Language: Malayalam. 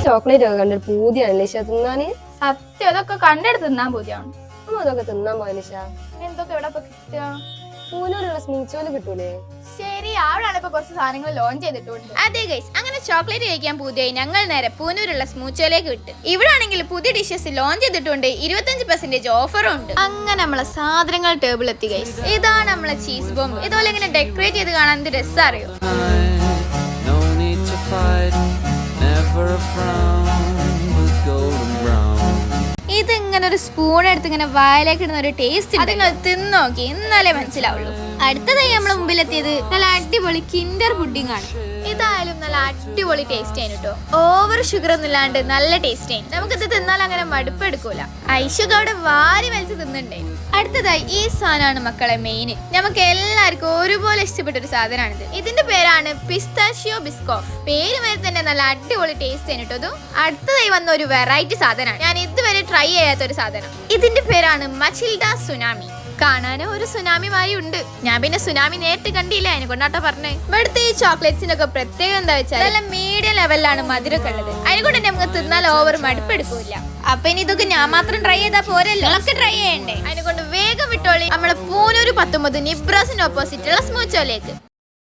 ചോക്ലേറ്റ് ഒക്കെ കണ്ടിട്ട് പൂതിയാണ് ലിഷ തിന്നാന്. സത്യം അതൊക്കെ കണ്ടെടുത്ത് തിന്നാൻ പൂതിയാണ്. അതൊക്കെ തിന്നാൻ പോയ ലിഷ. എന്തൊക്കെ എവിടെ കിട്ടുക? പൂനൂരുള്ള സ്മൂച്ചോല് കിട്ടൂലേ? ശരി, അവിടെയാണ് ഇപ്പൊ കുറച്ച് സാധനങ്ങൾ ലോഞ്ച് ചെയ്തിട്ടുണ്ട്. അതെ ഗൈസ്, അങ്ങനെ ചോക്ലേറ്റ് കഴിക്കാൻ പൂതിയായി ഞങ്ങൾ നേരെ പൂനൂരുള്ള സ്മൂച്ചോയിലേക്ക് വിട്ട്. ഇവിടെ ആണെങ്കിൽ പുതിയ ഡിഷസ് ലോഞ്ച് ചെയ്തിട്ടുണ്ട്, 25% ഓഫറും ഉണ്ട്. അങ്ങനെ നമ്മളെ സാധനങ്ങൾ ടേബിൾ എത്തി ഗൈസ്. ഇതാണ് നമ്മളെ ചീസ് ബോംബ്. ഇതുപോലെ ഇങ്ങനെ ഡെക്കറേറ്റ് ചെയ്ത് കാണാൻ എന്ത് രസം അറിയോ. ഇതിങ്ങനെ ഒരു സ്പൂൺ എടുത്ത് ഇങ്ങനെ വായിലേക്ക് ഇടുന്ന ഒരു ടേസ്റ്റ് അത് നിങ്ങൾ തിന്നോക്കി എന്നാലേ മനസ്സിലാവുള്ളൂ. അടുത്തതായി നമ്മളെ മുമ്പിലെത്തിയത് നല്ല അടിപൊളി കിൻഡർ പുഡിംഗ് ആണ്. ഇതായാലും നല്ല അടിപൊളി ടേസ്റ്റ് ആയിരുന്നു കേട്ടോ. ഓവർ ഷുഗർ ഒന്നും ഇല്ലാണ്ട് നല്ല ടേസ്റ്റ് ആയിരുന്നു. നമുക്കിത് തിന്നാൽ അങ്ങനെ മടുപ്പെടുക്കൂല. ഐഷുക അവിടെ വാരി വലിച്ച് തിന്നുണ്ടേ. അടുത്തതായി ഈ സാധനമാണ് മക്കളെ മെയിൻ. നമുക്ക് എല്ലാവർക്കും ഒരുപോലെ ഇഷ്ടപ്പെട്ട ഒരു സാധനമാണിത്. ഇതിന്റെ പേരാണ് പിസ്താഷിയോ ബിസ്കോഫ്. പേര് വരെ തന്നെ നല്ല അടിപൊളി ടേസ്റ്റ് ആണ് കേട്ടോ. അടുത്തതായി വന്ന ഒരു വെറൈറ്റി സാധനമാണ്, ഞാൻ ഇതുവരെ ട്രൈ ചെയ്യാത്ത ഒരു സാധനം. ഇതിന്റെ പേരാണ് മച്ചിൽഡ സുനാമി. കാണാനും ഒരു സുനാമി മാതിരി ഉണ്ട്. ഞാൻ പിന്നെ സുനാമി നേരിട്ട് കണ്ടില്ല, അതിനെ കൊണ്ടാട്ടോ പറഞ്ഞേ. ഇവിടുത്തെ ഈ ചോക്ലേറ്റ്സിനൊക്കെ പ്രത്യേകം എന്താ വെച്ചാൽ നല്ല മീഡിയം ലെവലിലാണ് മധുരമൊക്കെ ഉള്ളത്. അതിനെക്കൊണ്ട് തന്നെ നമുക്ക് തിന്നാൽ ഓവർ മടുപ്പെടുക്കൂല. അപ്പൊ ഇനി ഇതൊക്കെ ഞാൻ മാത്രം ട്രൈ ചെയ്താൽ പോരല്ലോ, നമുക്ക് ട്രൈ ചെയ്യണ്ടേ. അതിനെ കൊണ്ട് വേഗം വിട്ടോളി നമ്മളെ പൂനൂര് 19 നിബ്രാസിന് ഓപ്പോസിറ്റുള്ള സ്മൂച്ചോയിലേക്ക്.